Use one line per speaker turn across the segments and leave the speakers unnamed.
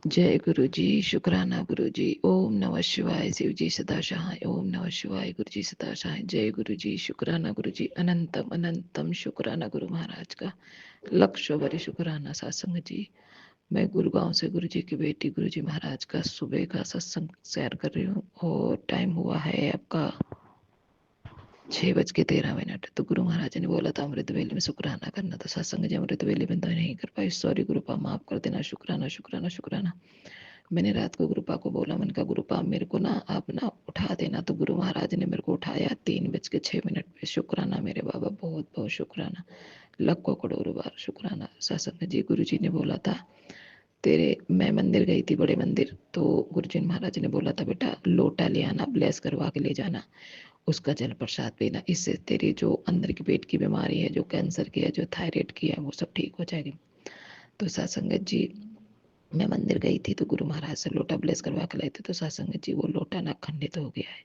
जय गुरु जी, शुक्राना गुरु जी। ओम नमः शिवाय। शिव जी सदा सहाय। ओम नमः शिवाय। गुरु जी सदा सहाय। जय गुरु जी, शुक्राना गुरु जी। अनंतम अनंतम शुक्राना गुरु महाराज का। लक्ष्य बड़ी शुक्राना सत्संग जी। मैं गुड़गांव से गुरु जी की बेटी गुरु जी महाराज का सुबह का सत्संग शेयर कर रही हूँ और टाइम हुआ है आपका 6:13। तो गुरु महाराज ने बोला था अमृत वेले में शुक्राना करना, तो सत्संग जी अमृत वेले में तो नहीं कर पाई। सॉरी गुरुपा, माफ कर देना। शुक्राना शुक्राना शुक्राना। मैंने रात को गुरुपा को बोला, मन का गुरुपा मेरे को ना आप ना उठा देना, तो गुरु महाराज ने मेरे को उठाया 3:06 पे। शुक्राना मेरे बाबा, बहुत बहुत शुक्राना। लाखों करोड़ों बार शुक्राना। सत्संग जी गुरु जी ने बोला था तेरे, मैं मंदिर गई थी बड़े मंदिर, तो गुरु जी महाराज ने बोला था बेटा लोटा ले आना, ब्लेस करवा के ले जाना, उसका जल प्रसाद पीना, इससे तेरी जो अंदर की पेट की बीमारी है, जो कैंसर की है, जो थायराइड की है, वो सब ठीक हो जाएगी। तो सत्संगत जी मैं मंदिर गई थी तो गुरु महाराज से लोटा ब्लेस करवा के लाए थे, तो सत्संगत जी वो लोटा ना खंडित हो गया है।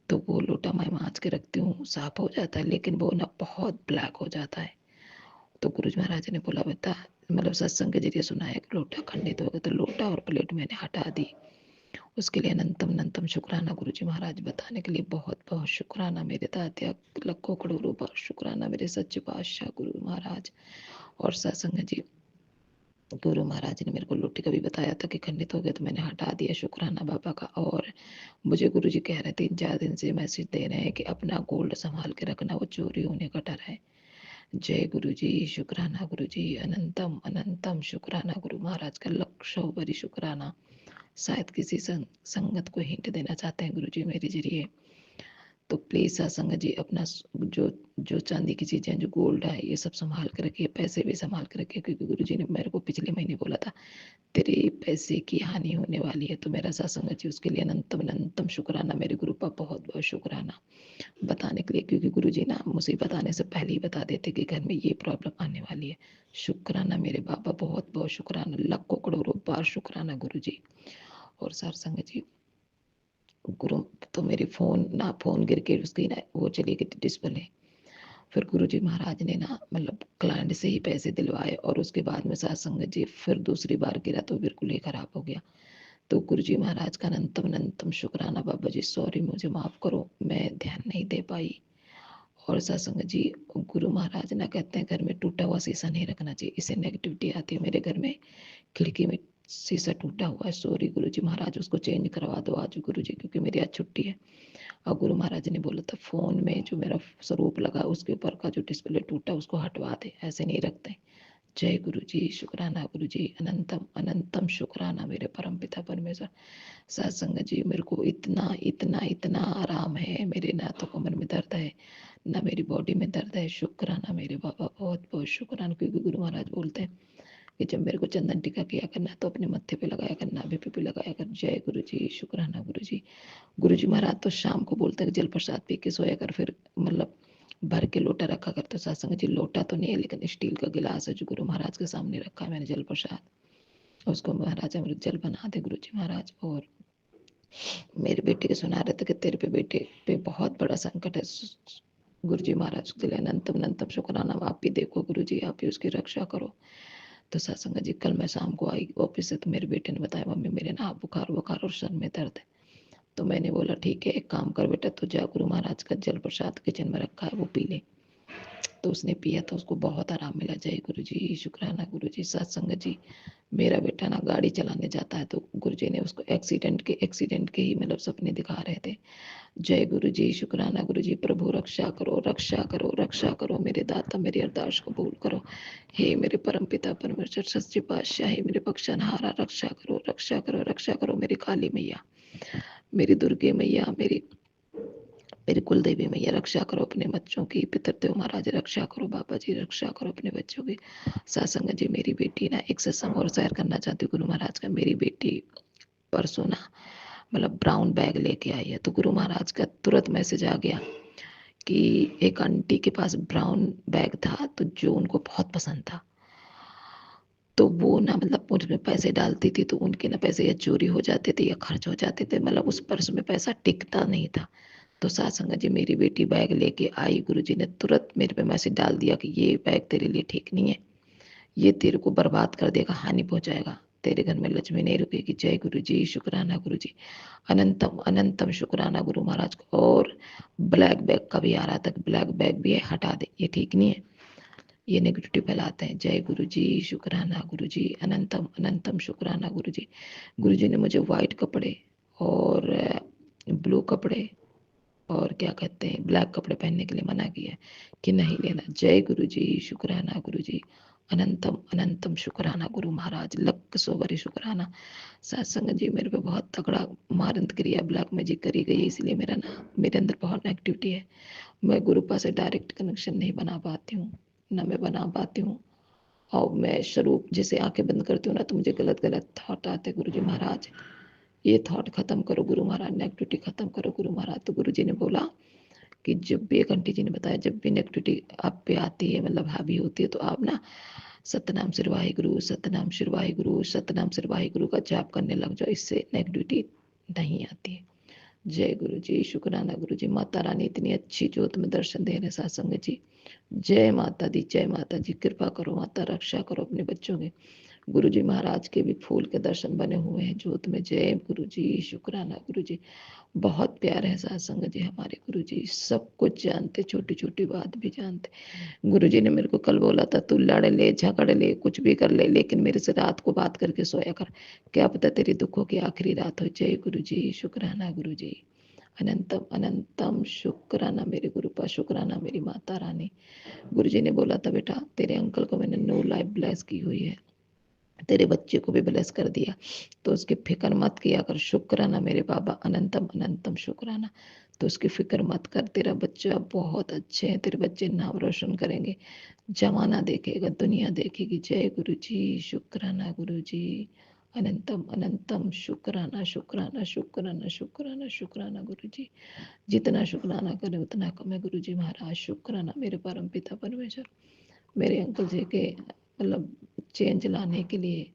तो वो लोटा मैं मांझ के रखती हूँ, साफ हो जाता है, लेकिन वो ना बहुत ब्लैक हो जाता है। तो गुरु जी महाराज ने बोला बेटा, मतलब सत्संग के जरिए सुनाया कि लोटा खंडित हो गया, तो लोटा और प्लेट मैंने हटा दी। उसके लिए अनंतम अनंतम शुक्राना गुरु जी महाराज। बताने के लिए बहुत बहुत शुक्राना मेरे दात्या, लाखों करोड़ों बार शुक्राना मेरे सच्चे पातशाह गुरु महाराज। और सत्संग जी गुरु महाराज ने मेरे को लोटी का भी बताया था कि खंडित हो गया, तो मैंने हटा दिया। शुक्राना बाबा का। और मुझे गुरु जी कह रहे थे 4 दिन से मैसेज दे रहे हैं कि अपना गोल्ड संभाल के रखना, वो चोरी होने का डर है। जय गुरु जी, शुक्राना गुरु जी। अनंतम अनंतम शुक्राना गुरु महाराज का। लक्षों बड़ी शुक्राना। शायद किसी संगत को हिंट देना चाहते हैं गुरु जी मेरे जरिए, तो प्लीज सत्संग जी अपना जो जो चांदी की चीजें, जो गोल्ड है, ये सब संभाल कर रखिए, पैसे भी संभाल कर रखिए, क्योंकि गुरु जी ने मेरे को पिछले महीने बोला था तेरे पैसे की हानि होने वाली है। तो मेरा सत्संग जी उसके लिए अनंतम अनंतम शुक्राना मेरे गुरु का, बहुत बहुत शुक्राना बताने के लिए, क्योंकि गुरु जी ना मुसीबत आने से पहले ही बता देते कि घर में ये प्रॉब्लम आने वाली है। शुक्राना मेरे बाबा, बहुत बहुत शुक्राना। लाखों करोड़ों बार शुक्राना गुरु जी। और सत्संग जी गुरु, तो मेरी फोन गिर के उसकी ना वो चली गई डिस्प्ले। फिर गुरु जी महाराज ने ना मतलब क्लाइंट से ही पैसे दिलवाए, और उसके बाद में सत्संग जी फिर दूसरी बार गिरा तो बिल्कुल ही खराब हो गया। तो गुरु जी महाराज का अनंतम अनंतम शुक्राना। बाबा जी सॉरी, मुझे माफ करो, मैं ध्यान नहीं दे पाई। और सत्संग जी गुरु महाराज ना कहते हैं घर में टूटा हुआ शीशा नहीं रखना चाहिए, इससे नेगेटिविटी आती है। मेरे घर में खिड़की में शीशा टूटा हुआ है, सॉरी गुरु जी महाराज, उसको चेंज करवा दो आज गुरु जी, क्योंकि मेरी आज छुट्टी है। और गुरु महाराज ने बोला था फोन में जो मेरा स्वरूप लगा उसके ऊपर का जो डिस्प्ले टूटा उसको हटवा दे, ऐसे नहीं रखते। जय गुरु जी, शुक्राना गुरु जी। अनंतम अनंतम शुक्राना मेरे परम पिता परमेश्वर। सत्संग जी मेरे को इतना इतना इतना आराम है, मेरे ना तो कमर में दर्द है ना मेरी बॉडी में दर्द है। शुक्राना मेरे बाबा, बहुत बहुत शुक्राना, क्योंकि गुरु महाराज बोलते हैं कि जब मेरे को चंदन टीका किया करना तो अपने मत्थे पे लगाया करना, नाभि पे भी लगाया कर। जय गुरु जी, शुक्राना गुरु जी। गुरु जी महाराज तो शाम को बोलते हैं कि जल प्रसाद पी के सोया कर, फिर मतलब भर के लोटा रखा करते। सत्संग जी लोटा तो नहीं है, लेकिन स्टील का गिलास है जो गुरु महाराज के सामने रखा है मैंने जल प्रसाद, उसको महाराज अमृत जल बना दे गुरु जी महाराज। और मेरे बेटे के सुना रहे थे कि तेरे पे बेटे पे बहुत बड़ा संकट है। गुरु जी महाराज के लिए अनंतम अनंतम शुक्राना। आप भी देखो गुरु जी, आप भी उसकी रक्षा करो। तो सत्संग जी कल मैं शाम को आई ऑफिस से, तो मेरे बेटे ने बताया मम्मी मेरे ना बुखार बुखार और सर में दर्द है। तो मैंने बोला ठीक है, एक काम कर बेटा, तू जा, गुरु महाराज का जल प्रसाद किचन में रखा है वो पी ले। तो उसने पिया तो उसको बहुत आराम मिला। जय गुरु जी, शुक्राना गुरु जी। सत्संग जी मेरा बेटा ना गाड़ी चलाने जाता है, तो गुरु जी ने उसको एक्सीडेंट के ही मतलब सपने दिखा रहे थे। जय गुरु जी, शुक्राना गुरु जी। प्रभु रक्षा करो रक्षा करो रक्षा करो मेरे दाता, मेरी अरदास कबूल करो। हे मेरे परम पिता परमेश्वर सच्चे पातशाह, हे मेरे बख्शनहारा, रक्षा करो रक्षा करो रक्षा करो मेरी काली मैया, मेरी दुर्गे मैया, मेरी मेरी कुल देवी मैया, रक्षा करो अपने बच्चों की। पितृदेव महाराज रक्षा करो, बाबा जी रक्षा करो अपने बच्चों की। सत्संग जी मेरी बेटी ना एक सत्संग और शेयर करना चाहती हूँ गुरु महाराज का। मेरी बेटी परसों ना मतलब ब्राउन बैग लेके आई है, तो गुरु महाराज का तुरंत मैसेज आ गया कि एक आंटी के पास ब्राउन बैग था, तो जो उनको बहुत पसंद था, तो वो ना मतलब उसमें पैसे डालती थी, तो उनके ना पैसे या चोरी हो जाते थे या खर्च हो जाते थे, मतलब उस पर्स में पैसा टिकता नहीं था। तो सत्संग जी मेरी बेटी बैग लेके आई, गुरुजी ने तुरंत मेरे पे मैसेज डाल दिया कि ये बैग तेरे लिए ठीक नहीं है, ये तेरे को बर्बाद कर देगा, हानि पहुंचाएगा। तेरे घर में लक्ष्मी नहीं रुकेगी। जय गुरु जी, शुक्राना गुरु जी, अनंतम अनंतम शुक्राना गुरु महाराज को। और ब्लैक बैग का भी आ रहा था, ब्लैक बैग भी है, हटा दे, ये ठीक नहीं है, ये नेगेटिविटी फैलाते हैं। जय गुरु जी, शुक्राना गुरु जी, अनंतम अनंतम शुक्राना गुरु जी। गुरु जी ने मुझे वाइट कपड़े और ब्लू कपड़े और क्या कहते हैं ब्लैक कपड़े पहनने के लिए मना किया कि नहीं लेना। जय गुरु जी, शुक्राना गुरु जी, अनंतम अनंतम शुक्राना गुरु महाराज, लख सौ बरी शुक्राना। सत्संग जी मेरे पे बहुत तगड़ा मारंत क्रिया ब्लैक मैजिक करी गई है, इसलिए मेरा ना मेरे अंदर बहुत नेगेटिविटी है। मैं गुरुपा से डायरेक्ट कनेक्शन नहीं बना पाती हूँ, ना मैं बना पाती हूँ। और मैं स्वरूप जैसे आंखें बंद करती हूँ ना, तो मुझे गलत गलत थॉट आते। गुरु जी महाराज ये थॉट खत्म करो गुरु महाराज, नेगेटिविटी खत्म करो गुरु महाराज। तो गुरु जी ने बोला कि जब भी, एक आंटी जी ने बताया, जब भी नेगेटिविटी आप पे आती है, मतलब हावी होती है, तो आप ना सतनाम श्री वाहिगुरु, सतनाम श्री वाहिगुरु, सतनाम श्री वाहिगुरु का जाप करने लग जाओ, इससे नेगेटिविटी नहीं आती है। जय गुरु जी, शुक्राना गुरु जी। माता रानी इतनी अच्छी ज्योत में दर्शन दे रहे सत्संग जी। जय माता दी, जय माता जी, कृपा करो माता, रक्षा करो अपने बच्चों के। गुरु जी महाराज के भी फूल के दर्शन बने हुए हैं ज्योत में। जय गुरु जी, शुक्राना गुरु जी। बहुत प्यारे हैं सत्संग जी हमारे गुरु जी, सब कुछ जानते, छोटी छोटी बात भी जानते। गुरु जी ने मेरे को कल बोला था, तू लड़ ले, झगड़ ले, कुछ भी कर ले, लेकिन मेरे से रात को बात करके सोया कर, क्या पता तेरी दुखों की आखिरी रात हो। जय गुरु जी, शुक्राना गुरु जी, अनंतम अनंतम शुक्राना मेरे गुरु पर, शुक्राना मेरी माता रानी। गुरु जी ने बोला था, बेटा तेरे अंकल को मैंने नो लाइफ ब्लेस की हुई है, तेरे बच्चे को भी ब्लेस कर दिया, तो उसकी फिक्र मत किया कर। शुक्राना मेरे बाबा, अनंतम अनंतम शुक्राना। तो उसकी फिक्र मत कर, तेरा बच्चा बहुत अच्छे हैं, तेरे बच्चे नाम रोशन करेंगे, जमाना देखेगा, दुनिया देखेगी। जय गुरु जी, शुक्राना गुरु जी, अनंतम अनंतम शुक्राना शुक्राना शुक्राना शुक्राना शुक्राना गुरु जी। जितना शुक्राना करे उतना कम है गुरु जी महाराज। शुक्राना मेरे परम पिता परमेश्वर, मेरे अंकल जी के मतलब चेंज लाने के लिए,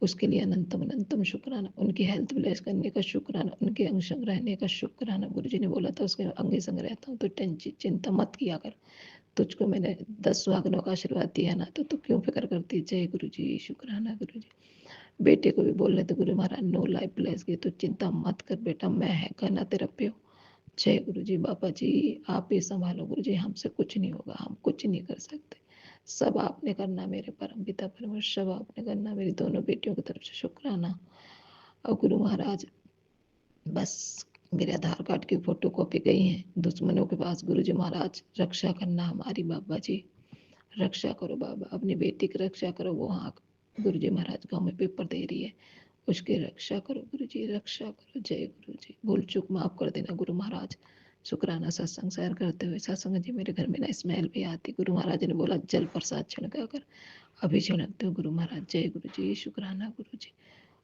उसके लिए अनंतम अनंतम शुक्राना। उनकी हेल्थ ब्लेस करने का शुक्राना, उनके अंग संग रहने का शुक्राना। गुरु जी ने बोला था उसके अंग संग रहता हूँ तो टेंशन चिंता मत किया कर, तुझको मैंने 10 सुहागनों का आशीर्वाद दिया ना, तो तू क्यों फिक्र करती। जय गुरु जी, शुक्राना गुरु जी। बेटे को भी बोल रहे थे Guru Maharaj, no life bless की, तो चिंता मत कर बेटा, मैं है करना तेरा प्यो। जय गुरु जी, बाबा जी आप ही संभालो गुरु जी, हमसे कुछ नहीं होगा, हम कुछ नहीं कर सकते, सब आपने करना मेरे परम पिता परमेश्वर, सब आपने करना। मेरी दोनों बेटियों की तरफ से शुक्राना। और गुरु महाराज बस मेरे आधार कार्ड की फोटो कॉपी गई है दुश्मनों के पास। गुरु जी महाराज रक्षा करना हमारी, बाबा जी रक्षा करो बाबा, अपनी बेटी की रक्षा करो। वो हाँ गुरु जी महाराज गाँव में पेपर दे रही है, उसकी रक्षा करो गुरु जी, रक्षा करो। जय गुरु जी, भूल चूक माफ कर देना गुरु महाराज। शुक्राना सत्संग शेयर करते हुए सत्संग जी मेरे घर में ना स्मेल भी आती, गुरु महाराज ने बोला जल प्रसाद छिड़का कर, अभी छिड़कते हो गुरु महाराज। जय गुरु जी, शुक्राना गुरु जी।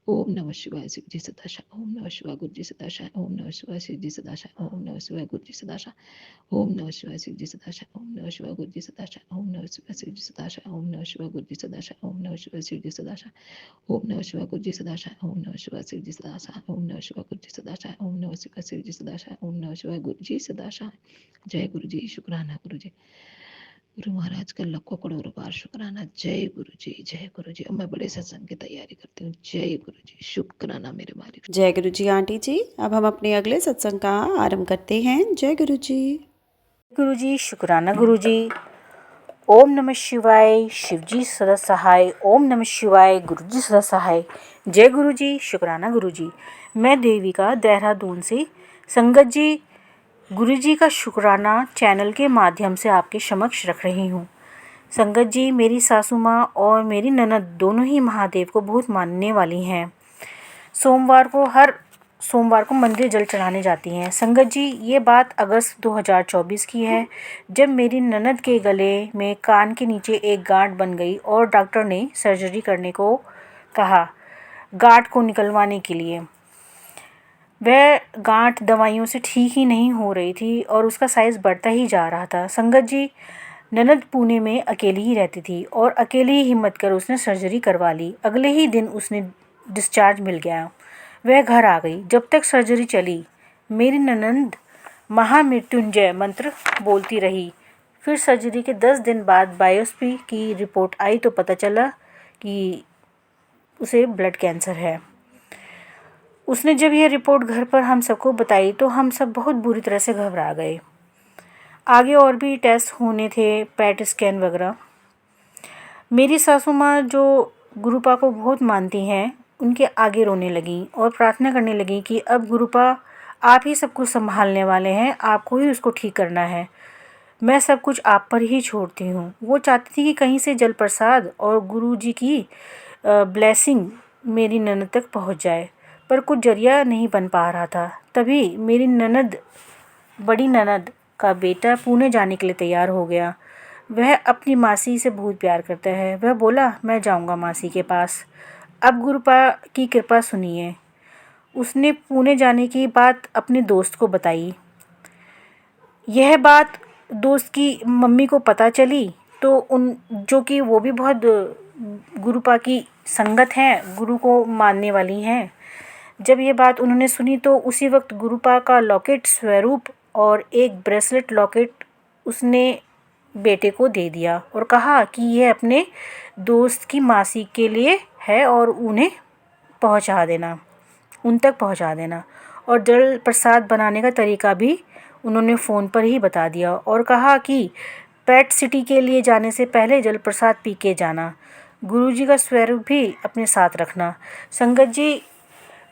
ओम नमः शिवाय शिव जी सदाशा, ओम नमः शिवाय गुरु जी सदाशा, ओम नमः शिवाय शिव जी सदाशा, ओम नमः शिवाय गुरु जी सदाशा, ओम नमः शिवाय शिव जी सदाशा, ओम नमः शिवाय गुरु जी सदाशा, ओम नमः शिवाय शिव जी सदाशा, ओम नमः शिवाय गुरु जी सदाशा, ओम नमः शिवाय शिव जी सदाशा, ओम नमः शिवाय गुरु जी सदाशा, ओम नमः शिवाय शिव जी सदाशा, ओम नमः शिवाय गुरु जी सदाशा, ओम नमः शिवाय शिव जी सदाशा, ओम नमः शिवाय गुरु जी सदाशा। जय गुरु जी, शुक्राना गुरु जी। गुरु महाराज का लाखों करोड़ों बार शुक्राना। जय गुरु जी, जय गुरु जी। अब मैं बड़े सत्संग की तैयारी करती हूँ। जय गुरु जी, शुक्राना मेरे मालिक।
जय गुरु जी आंटी जी। अब हम अपने अगले सत्संग का आरंभ करते हैं। जय गुरु जी।
गुरु जी, शुक्राना गुरु जी। ओम नमः शिवाय, शिव जी सदा सहाय। ओम नमः शिवाय, गुरु जी सदा सहाय। जय गुरु जी, शुक्राना गुरु जी। मैं देविका देहरादून से संगत जी गुरु जी का शुक्राना चैनल के माध्यम से आपके समक्ष रख रही हूँ। संगत जी, मेरी सासू माँ और मेरी ननद दोनों ही महादेव को बहुत मानने वाली हैं। हर सोमवार को मंदिर जल चढ़ाने जाती हैं। संगत जी, ये बात अगस्त 2024 की है, जब मेरी ननद के गले में कान के नीचे एक गांठ बन गई और डॉक्टर ने सर्जरी करने को कहा गांठ को निकलवाने के लिए। वह गांठ दवाइयों से ठीक ही नहीं हो रही थी और उसका साइज़ बढ़ता ही जा रहा था। संगत जी, ननद पुणे में अकेली ही रहती थी और अकेली ही हिम्मत कर उसने सर्जरी करवा ली। अगले ही दिन उसने डिस्चार्ज मिल गया, वह घर आ गई। जब तक सर्जरी चली मेरी ननद महामृत्युंजय मंत्र बोलती रही। फिर सर्जरी के 10 दिन बाद बायोप्सी की रिपोर्ट आई तो पता चला कि उसे ब्लड कैंसर है। उसने जब यह रिपोर्ट घर पर हम सबको बताई तो हम सब बहुत बुरी तरह से घबरा गए। आगे और भी टेस्ट होने थे, पेट स्कैन वगैरह। मेरी सासू माँ जो गुरुपा को बहुत मानती हैं, उनके आगे रोने लगी और प्रार्थना करने लगी कि अब गुरुपा आप ही सब कुछ संभालने वाले हैं, आपको ही उसको ठीक करना है, मैं सब कुछ आप पर ही छोड़ती हूँ। वो चाहती थी कि कहीं से जल प्रसाद और गुरु जी की ब्लेसिंग मेरी ननद तक पहुँच जाए, पर कुछ जरिया नहीं बन पा रहा था। तभी मेरी ननद, बड़ी ननद का बेटा पुणे जाने के लिए तैयार हो गया। वह अपनी मासी से बहुत प्यार करता है। वह बोला, मैं जाऊंगा मासी के पास। अब गुरुपा की कृपा सुनिए। उसने पुणे जाने की बात अपने दोस्त को बताई। यह बात दोस्त की मम्मी को पता चली तो जो कि वो भी बहुत गुरुपा की संगत हैं, गुरु को मानने वाली हैं। जब ये बात उन्होंने सुनी तो उसी वक्त गुरुपा का लॉकेट स्वरूप और एक ब्रेसलेट लॉकेट उसने बेटे को दे दिया और कहा कि यह अपने दोस्त की मासी के लिए है और उन तक पहुंचा देना। और जल प्रसाद बनाने का तरीका भी उन्होंने फ़ोन पर ही बता दिया और कहा कि पेट सिटी के लिए जाने से पहले जल प्रसाद पी के जाना। गुरुजी का स्वरूप भी अपने साथ रखना। संगत जी,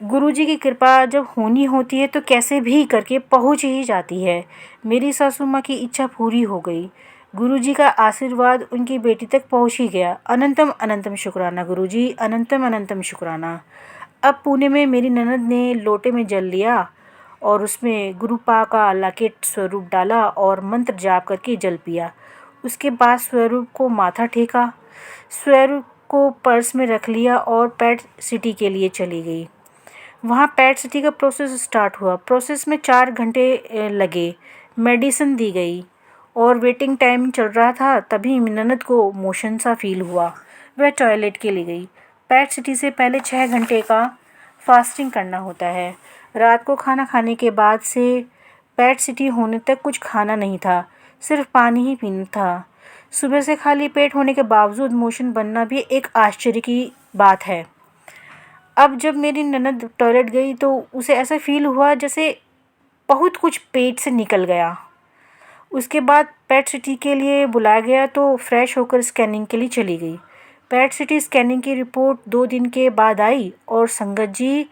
गुरुजी की कृपा जब होनी होती है तो कैसे भी करके पहुंच ही जाती है। मेरी सासू माँ की इच्छा पूरी हो गई। गुरुजी का आशीर्वाद उनकी बेटी तक पहुंच ही गया। अनंतम अनंतम शुक्राना गुरुजी, अनंतम अनंतम शुक्राना। अब पुणे में मेरी ननद ने लोटे में जल लिया और उसमें गुरुपा का लॉकेट स्वरूप डाला और मंत्र जाप करके जल पिया। उसके बाद स्वरूप को माथा टेका, स्वरूप को पर्स में रख लिया और पेट सिटी के लिए चली गई। वहाँ पेट सिटी का प्रोसेस स्टार्ट हुआ। प्रोसेस में 4 घंटे लगे। मेडिसिन दी गई और वेटिंग टाइम चल रहा था। तभी ननद को मोशन सा फील हुआ। वह टॉयलेट के लिए गई। पेट सिटी से पहले 6 घंटे का फास्टिंग करना होता है। रात को खाना खाने के बाद से पेट सिटी होने तक कुछ खाना नहीं था, सिर्फ पानी ही पीना था। सुबह से खाली पेट होने के बावजूद मोशन बनना भी एक आश्चर्य की बात है। अब जब मेरी ननद टॉयलेट गई तो उसे ऐसा फील हुआ जैसे बहुत कुछ पेट से निकल गया। उसके बाद पेट सिटी के लिए बुलाया गया तो फ्रेश होकर स्कैनिंग के लिए चली गई। पेट सिटी स्कैनिंग की रिपोर्ट 2 दिन के बाद आई और संगत जी,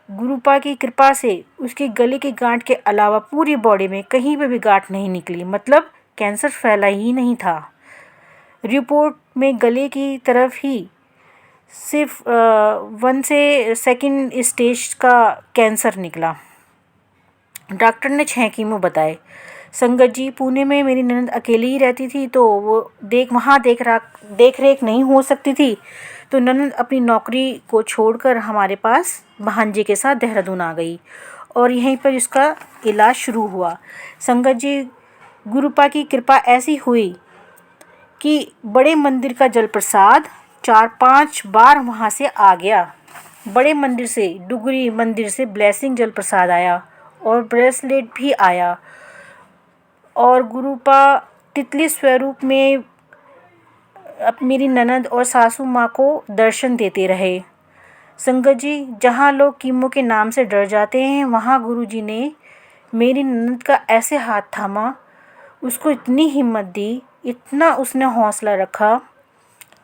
गुरुपा की कृपा से उसके गले की गांठ के अलावा पूरी बॉडी में कहीं पर भी गांठ नहीं निकली, मतलब कैंसर फैला ही नहीं था। रिपोर्ट में गले की तरफ ही सिर्फ 1 से 2nd स्टेज का कैंसर निकला। डॉक्टर ने 6 कीमो बताए। संगत जी, पुणे में मेरी ननद अकेली ही रहती थी तो वो वहाँ देख रेख नहीं हो सकती थी, तो ननद अपनी नौकरी को छोड़कर हमारे पास भांजे के साथ देहरादून आ गई और यहीं पर इसका इलाज शुरू हुआ। संगत जी, गुरुपा की कृपा ऐसी हुई कि बड़े मंदिर का जल प्रसाद 4-5 बार वहाँ से आ गया। बड़े मंदिर से, डुगरी मंदिर से ब्लेसिंग जल प्रसाद आया और ब्रेसलेट भी आया और गुरुपा तितली स्वरूप में मेरी ननद और सासू माँ को दर्शन देते रहे। संगत जी, जहाँ लोग कीमो के नाम से डर जाते हैं, वहाँ गुरुजी ने मेरी ननद का ऐसे हाथ थामा, उसको इतनी हिम्मत दी, इतना उसने हौसला रखा।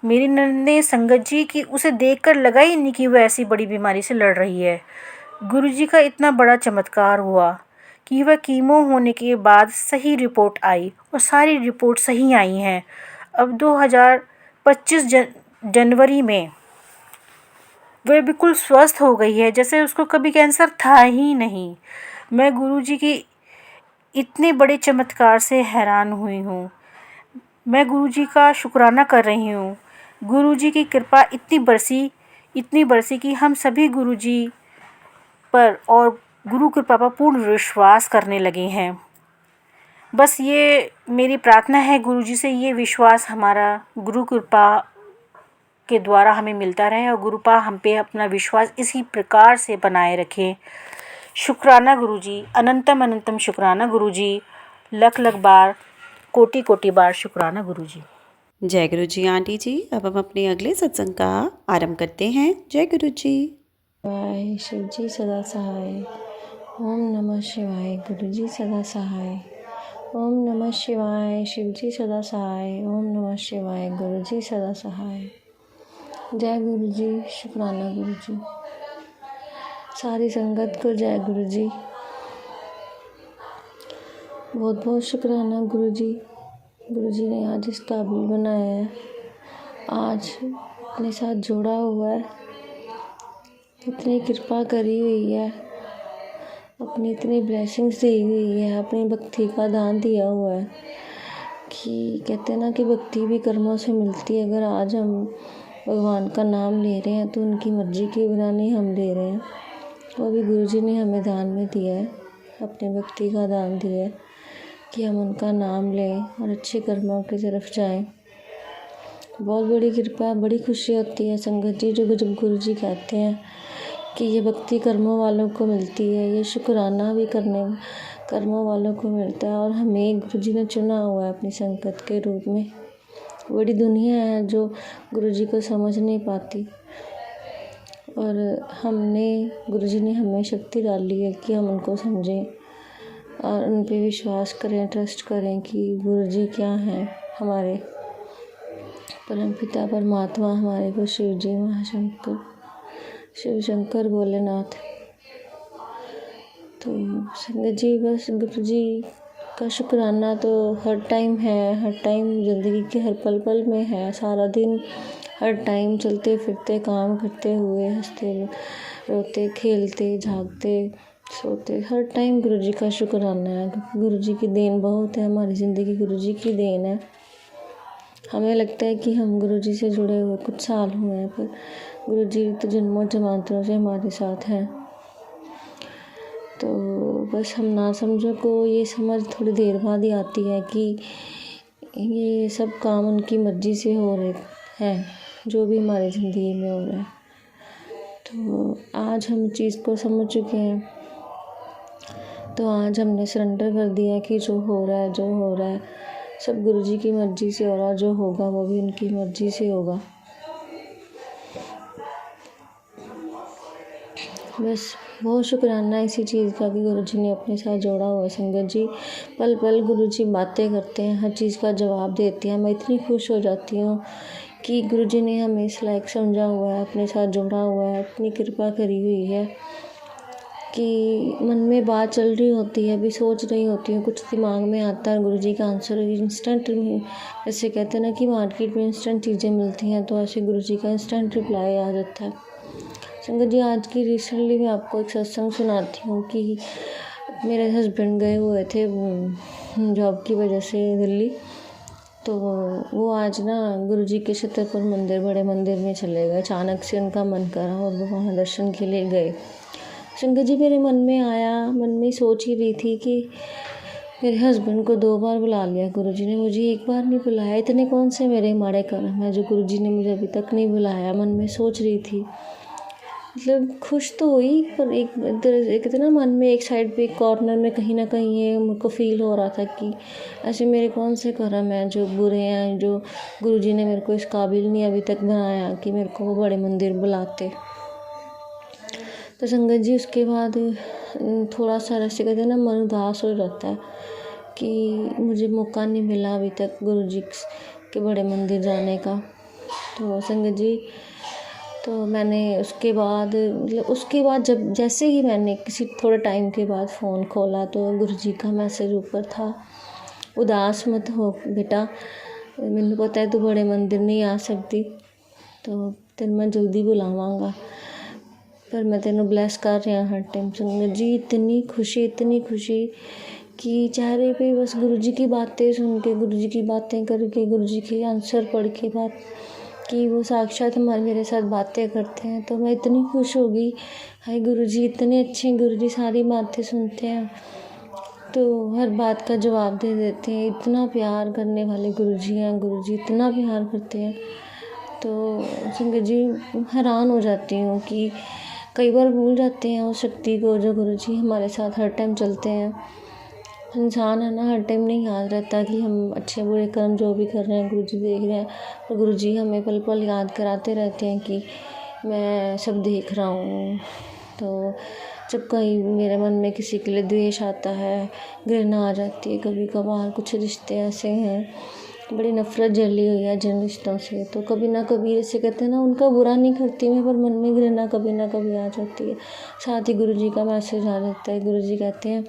मेरी ननद ने संगत जी की उसे देखकर लगा ही नहीं कि वह ऐसी बड़ी बीमारी से लड़ रही है। गुरुजी का इतना बड़ा चमत्कार हुआ कि वह कीमो होने के बाद सही रिपोर्ट आई और सारी रिपोर्ट सही आई हैं। अब 2025 जनवरी में वह बिल्कुल स्वस्थ हो गई है, जैसे उसको कभी कैंसर था ही नहीं। मैं गुरुजी की इतने बड़े चमत्कार से हैरान हुई हूँ। मैं गुरुजी का शुक्राना कर रही हूँ। गुरुजी की कृपा इतनी बरसी कि हम सभी गुरुजी पर और गुरु कृपा पर पूर्ण विश्वास करने लगे हैं। बस ये मेरी प्रार्थना है गुरुजी से, ये विश्वास हमारा गुरु कृपा के द्वारा हमें मिलता रहे और गुरुपा हम पे अपना विश्वास इसी प्रकार से बनाए रखें। शुक्राना गुरुजी, अनंतम अनंतम शुक्राना गुरुजी, लख लख बार, कोटि कोटि बार शुक्राना गुरुजी।
जय गुरु जी आंटी जी। अब हम अपने अगले सत्संग का आरंभ करते हैं। जय गुरु जी।
शिवाय शिव जी सदा सहाय। ओम नमः शिवाय गुरु जी सदा सहाय। ओम नमः शिवाय शिव जी सदा सहाय। ओम नमः शिवाय गुरु जी सदा सहाय। जय गुरु जी, शुक्राना गुरु जी। सारी संगत को जय गुरु जी। बहुत बहुत शुक्राना गुरु जी। गुरु जी ने आज इस काबिल बनाया है, आज अपने साथ जोड़ा हुआ है, इतनी कृपा करी हुई है, अपनी इतनी ब्लेसिंग्स दी हुई है, अपनी भक्ति का दान दिया हुआ है कि कहते हैं ना कि भक्ति भी कर्मों से मिलती है। अगर आज हम भगवान का नाम ले रहे हैं तो उनकी मर्जी के बिना नहीं हम ले रहे हैं, वो भी गुरु जी ने हमें दान में दिया है, अपनी भक्ति का दान दिया है कि हम उनका नाम लें और अच्छे कर्मों की तरफ जाएं। बहुत बड़ी कृपा, बड़ी खुशी होती है संगत जी जब गुरु जी कहते हैं कि ये भक्ति कर्मों वालों को मिलती है, ये शुक्राना भी करने कर्मों वालों को मिलता है। और हमें गुरु जी ने चुना हुआ है अपनी संगत के रूप में। बड़ी दुनिया है जो गुरु जी को समझ नहीं पाती, और गुरु जी ने हमें शक्ति डाली है कि हम उनको समझें और उन पे विश्वास करें, ट्रस्ट करें कि गुरु जी क्या हैं हमारे परम पिता परमात्मा, हमारे को शिव जी महाशंकर, शिव शंकर भोलेनाथ। तो संगत जी बस गुरु जी का शुक्राना तो हर टाइम है, हर टाइम ज़िंदगी के हर पल पल में है, सारा दिन हर टाइम चलते फिरते काम करते हुए, हंसते रोते खेलते जागते सोते, हर टाइम गुरु जी का शुक्राना है। गुरु जी की देन बहुत है, हमारी ज़िंदगी गुरु जी की देन है। हमें लगता है कि हम गुरु जी से जुड़े हुए कुछ साल हुए हैं, पर गुरु जी तो जन्मों जमानों से हमारे साथ हैं। तो बस हम ना समझो को ये समझ थोड़ी देर बाद ही आती है कि ये सब काम उनकी मर्जी से हो रहे हैं, जो भी हमारी ज़िंदगी में हो रहा है। तो आज हम चीज़ को समझ चुके हैं, तो आज हमने सरेंडर कर दिया कि जो हो रहा है सब गुरु जी की मर्जी से हो रहा है, जो होगा वो भी उनकी मर्जी से होगा। बस बहुत शुक्राना इसी चीज़ का कि गुरु जी ने अपने साथ जोड़ा हुआ है। संगत जी पल पल गुरु जी बातें करते हैं, हर चीज़ का जवाब देते हैं। मैं इतनी खुश हो जाती हूँ कि गुरु जी ने हमें इस लायक समझा हुआ है, अपने साथ जोड़ा हुआ है, अपनी कृपा करी हुई है कि मन में बात चल रही होती है, अभी सोच रही होती हूँ, कुछ दिमाग में आता है, गुरु जी का आंसर इंस्टेंट में, जैसे कहते हैं ना कि मार्केट में इंस्टेंट चीज़ें मिलती हैं, तो ऐसे गुरु जी का इंस्टेंट रिप्लाई आ जाता है। संगत जी आज की रिसेंटली मैं आपको एक सत्संग सुनाती हूँ कि मेरे हस्बैंड गए हुए थे जॉब की वजह से दिल्ली, तो वो आज ना गुरु जी के छतरपुर मंदिर, बड़े मंदिर में चले गए। अचानक से उनका मन करा और वो वहाँ दर्शन के लिए गए। संगत जी मेरे मन में आया, मन में सोच ही रही थी कि मेरे हस्बैंड को 2 बार बुला लिया गुरु जी ने, मुझे 1 बार नहीं बुलाया। इतने कौन से मेरे माड़े कर्म है जो गुरु जी ने मुझे अभी तक नहीं बुलाया। मन में सोच रही थी, मतलब खुश तो हुई, पर एक इतना मन में एक साइड पे, एक कॉर्नर में कहीं ना कहीं ये मुझको फील हो रहा था कि ऐसे मेरे कौन से कर्म हैं जो बुरे हैं, जो गुरु जी ने मेरे को इस काबिल नहीं अभी तक बनाया कि मेरे को वो बड़े मंदिर बुलाते। तो संगत जी उसके बाद थोड़ा सा ऐसे कहते हैं ना, मन उदास हो जाता है कि मुझे मौका नहीं मिला अभी तक गुरु जी के बड़े मंदिर जाने का। तो संगत जी तो मैंने उसके बाद जब जैसे ही मैंने किसी थोड़े टाइम के बाद फ़ोन खोला तो गुरु जी का मैसेज ऊपर था, उदास मत हो बेटा, मैंने पता है तू बड़े मंदिर नहीं आ सकती, तो तेरे मैं जल्दी बुलावांगा, पर मैं तेनों ब्लेस कर रहा हर टाइम। संगत जी इतनी खुशी कि चेहरे पे बस गुरु जी की बातें सुन के, गुरु जी की बातें करके, गुरु जी के आंसर पढ़ के बात कि वो साक्षात मेरे साथ बातें करते हैं, तो मैं इतनी खुश हो गई। हाय गुरु जी इतने अच्छे, गुरु जी सारी बातें सुनते हैं तो हर बात का जवाब दे देते हैं। इतना प्यार करने वाले गुरु जी हैं, गुरु जी इतना प्यार करते हैं। तो संगत जी हैरान हो जाती हूँ कि कई बार भूल जाते हैं उस शक्ति को जो गुरु जी हमारे साथ हर टाइम चलते हैं। इंसान है ना, हर टाइम नहीं याद रहता कि हम अच्छे बुरे कर्म जो भी कर रहे हैं गुरु जी देख रहे हैं, और गुरु जी हमें पल पल याद कराते रहते हैं कि मैं सब देख रहा हूँ। तो जब कहीं मेरे मन में किसी के लिए द्वेष आता है, घृणा आ जाती है, कभी कभार कुछ रिश्ते ऐसे हैं, बड़ी नफरत जली हुई है जिन रिश्तों से, तो कभी ना कभी जैसे कहते हैं ना, उनका बुरा नहीं करती मैं, पर मन में घृणा कभी ना कभी आ जाती है। साथ ही गुरु जी का मैसेज आ जाता है। गुरु जी कहते हैं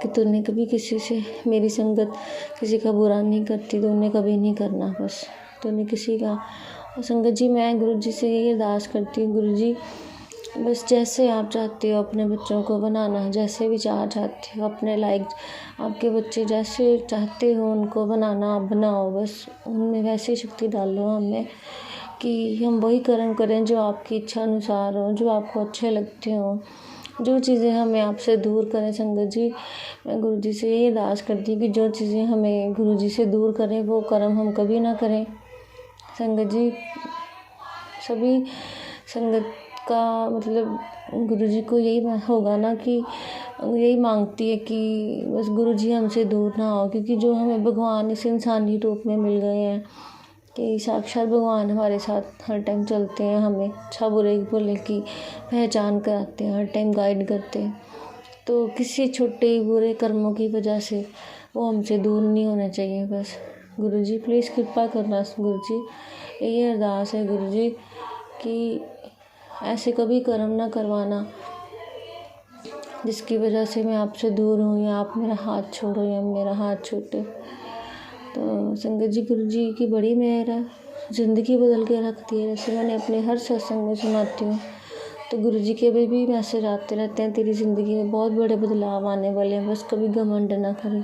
कि तूने कभी किसी से, मेरी संगत किसी का बुरा नहीं करती, तूने कभी नहीं करना, बस तूने किसी का। और संगत जी, मैं गुरु जी से यही अरदास करती हूँ, गुरु जी बस जैसे आप चाहते हो अपने बच्चों को बनाना, जैसे विचार चाहते हो अपने लायक, आपके बच्चे जैसे चाहते हो उनको बनाना, आप बनाओ, बस उनमें वैसी शक्ति डालो हमें कि हम वही कर्म करें जो आपकी इच्छा अनुसार हो, जो आपको अच्छे लगते हो, जो चीज़ें हमें आपसे दूर करें। संगत जी, मैं गुरु जी से यही अरदास करती हूँ कि जो चीज़ें हमें गुरु जी से दूर करें वो कर्म हम कभी ना करें। संगत जी, सभी संगत का मतलब गुरु जी को यही होगा ना कि यही मांगती है कि बस गुरु जी हमसे दूर ना हो, क्योंकि जो हमें भगवान इस इंसानी रूप में मिल गए हैं कि साक्षात भगवान हमारे साथ हर टाइम चलते हैं, हमें अच्छा बुरे भले की पहचान कराते हैं, हर टाइम गाइड करते हैं। तो किसी छोटे बुरे कर्मों की वजह से वो हमसे दूर नहीं होने चाहिए। बस गुरु जी प्लीज़ कृपा करना। गुरु जी यही अरदास है गुरु जी कि ऐसे कभी कर्म ना करवाना जिसकी वजह से मैं आपसे दूर हूँ, या आप मेरा हाथ छोड़ो या मेरा हाथ छूटे। तो संगत जी, गुरु जी की बड़ी मेहर है, ज़िंदगी बदल के रखती है। जैसे मैंने अपने हर सत्संग में सुनाती हूँ, तो गुरु जी के भी मैसेज आते रहते हैं, तेरी ज़िंदगी में बहुत बड़े बदलाव आने वाले हैं, बस कभी घमंड ना करें।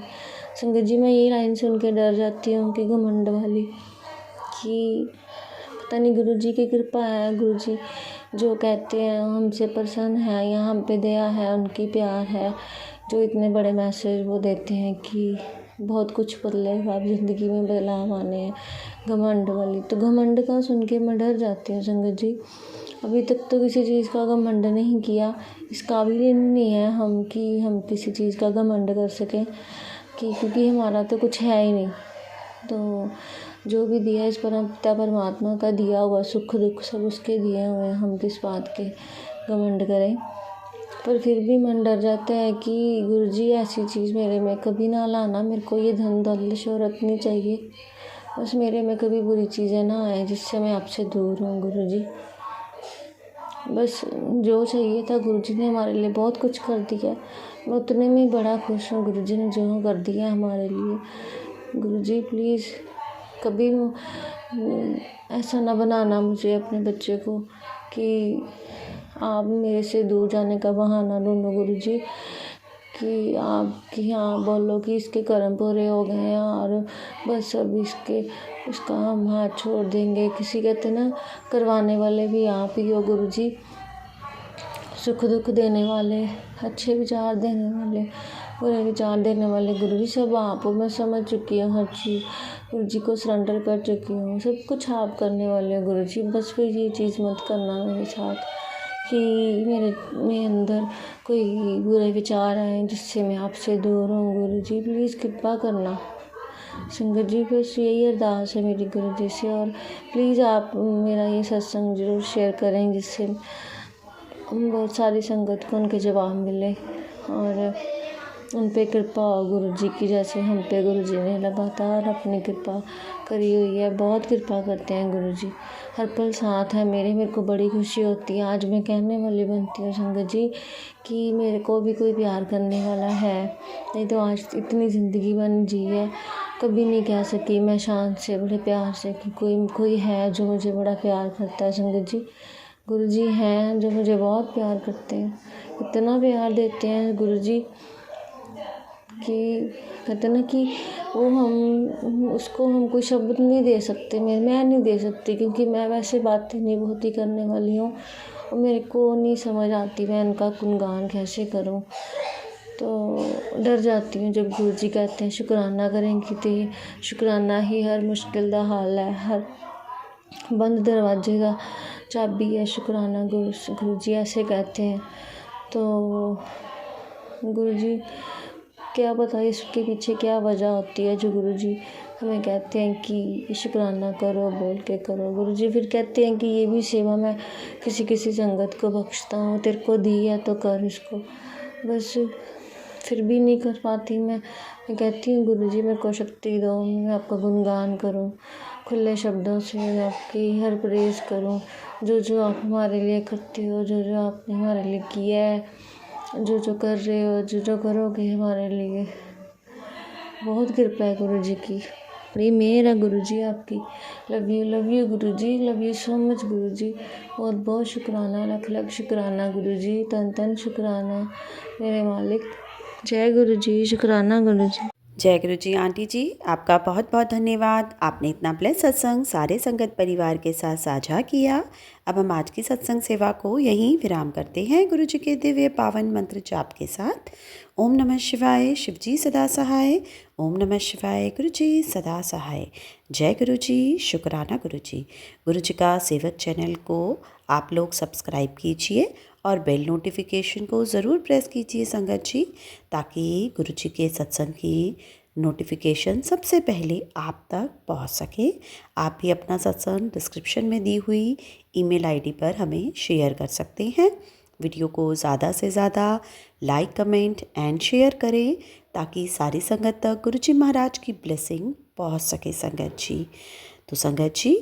संगत जी, मैं यही लाइन सुन के डर जाती हूँ कि घमंड वाली, कि पता नहीं गुरु जी की कृपा है, गुरु जी जो कहते हैं हमसे प्रसन्न है, या हम पे दया है, उनकी प्यार है, जो इतने बड़े मैसेज वो देते हैं कि बहुत कुछ बदलेगा, अब ज़िंदगी में बदलाव आने हैं। घमंड वाली, तो घमंड का सुन के मैं डर जाती हूँ संगत जी। अभी तक तो किसी चीज़ का घमंड नहीं किया, इस काबिल ही नहीं है हम कि हम किसी चीज़ का घमंड कर सकें, कि क्योंकि हमारा तो कुछ है ही नहीं। तो जो भी दिया इस पिता परमात्मा का दिया हुआ, सुख दुख सब उसके दिए हुए हैं, हम किस बात के घमंड करें। पर फिर भी मन डर जाता है कि गुरु जी ऐसी चीज़ मेरे में कभी ना लाना, मेरे को ये धन दौलत शोहरत नहीं चाहिए, बस मेरे में कभी बुरी चीज़ें ना आए जिससे मैं आपसे दूर हूँ। गुरु जी बस जो चाहिए था गुरु जी ने हमारे लिए बहुत कुछ कर दिया, मैं उतने में ही बड़ा खुश हूँ। गुरु जी ने जो कर दिया हमारे लिए, गुरु जी प्लीज़ कभी ऐसा ना बनाना मुझे, अपने बच्चे को, कि आप मेरे से दूर जाने का बहाना ढूंढो गुरु जी, कि आप कि हाँ बोलो कि इसके कर्म पूरे हो गए हैं और बस अब उसका हम हाथ छोड़ देंगे। किसी कहते ना करवाने वाले भी आप ही हो गुरु जी, सुख दुख देने वाले, अच्छे विचार देने वाले, बुरे विचार देने वाले गुरु जी सब आप हो। मैं समझ चुकी हूँ हर चीज़, गुरु जी को सरेंडर कर चुकी हूँ, सब कुछ आप करने वाले हो गुरु जी। बस फिर ये चीज़ मत करना मेरे साथ कि मेरे अंदर कोई बुरे विचार आए जिससे मैं आपसे दूर हूँ। गुरु जी प्लीज़ कृपा करना। संगत जी बस यही अरदास है मेरी गुरु जी से, और प्लीज़ आप मेरा ये सत्संग ज़रूर शेयर करें जिससे बहुत सारी संगत को उनके जवाब मिले और उन पे कृपा हो गुरु जी की, जैसे हम पे गुरु जी ने लगातार अपनी कृपा करी हुई है। बहुत कृपा करते हैं गुरु जी, हर पल साथ है मेरे को बड़ी खुशी होती है। आज मैं कहने वाली बनती हूँ संगत जी कि मेरे को भी कोई प्यार करने वाला है, नहीं तो आज इतनी ज़िंदगी बन जी है, कभी नहीं कह सकी मैं शान से बड़े प्यार से कि कोई है जो मुझे बड़ा प्यार करता है। संगत जी गुरु जी हैं जो मुझे बहुत प्यार करते हैं, इतना प्यार देते हैं गुरु जी कि कहते ना कि उसको हम कोई शब्द नहीं दे सकते, मैं नहीं दे सकती, क्योंकि मैं वैसे बातें नहीं बहुत ही करने वाली हूँ और मेरे को नहीं समझ आती मैं इनका गुणगान कैसे करूँ। तो डर जाती हूँ जब गुरु जी कहते हैं शुक्राना करेंगी, तो ये शुक्राना ही हर मुश्किल का हाल है, हर बंद दरवाजे का चाबी है शुक्राना। गुरु जी ऐसे कहते हैं। तो गुरु जी क्या पता इसके पीछे क्या वजह होती है जो गुरुजी हमें कहते हैं कि शुक्राना करो, बोल के करो। गुरुजी फिर कहते हैं कि ये भी सेवा मैं किसी किसी संगत को बख्शता हूँ, तेरे को दी है तो कर इसको। बस फिर भी नहीं कर पाती मैं कहती हूँ गुरुजी मेरे को शक्ति दो, मैं आपका गुणगान करूँ, खुले शब्दों से आपकी हर प्रेज़ करूँ। जो जो आप हमारे लिए करते हो, जो जो आपने हमारे लिए किया है, जो जो कर रहे हो, जो जो करोगे हमारे लिए, बहुत कृपा है गुरुजी की, बड़ी मेहर है गुरुजी आपकी। लव यू गुरुजी, लव यू सो मच गुरुजी। बहुत बहुत शुक्राना, लख लख शुक्राना गुरुजी, तन तन शुक्राना मेरे मालिक। जय गुरुजी, शुक्राना गुरुजी।
जय गुरु जी। आंटी जी आपका बहुत बहुत धन्यवाद। आपने इतना ब्लेस सत्संग सारे संगत परिवार के साथ साझा किया। अब हम आज की सत्संग सेवा को यहीं विराम करते हैं गुरु जी के दिव्य पावन मंत्र जाप के साथ। ओम नमः शिवाय, शिव जी सदा सहाय। ओम नमः शिवाय, गुरु जी सदा सहाय। जय गुरु जी, शुक्राना गुरु जी। गुरु जी का सेवक चैनल को आप लोग सब्सक्राइब कीजिए और बेल नोटिफिकेशन को ज़रूर प्रेस कीजिए संगत जी, ताकि गुरु जी के सत्संग की नोटिफिकेशन सबसे पहले आप तक पहुंच सके। आप भी अपना सत्संग डिस्क्रिप्शन में दी हुई ईमेल आईडी पर हमें शेयर कर सकते हैं। वीडियो को ज़्यादा से ज़्यादा लाइक, कमेंट एंड शेयर करें, ताकि सारी संगत तक गुरु जी महाराज की ब्लेसिंग पहुंच सके संगत जी। तो संगत जी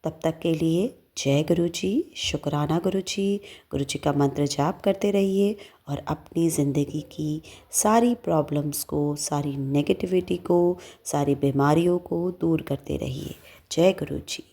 तब तक के लिए जय गुरु जी, शुक्राना गुरु जी। गुरु जी का मंत्र जाप करते रहिए और अपनी ज़िंदगी की सारी प्रॉब्लम्स को, सारी नेगेटिविटी को, सारी बीमारियों को दूर करते रहिए। जय गुरु जी।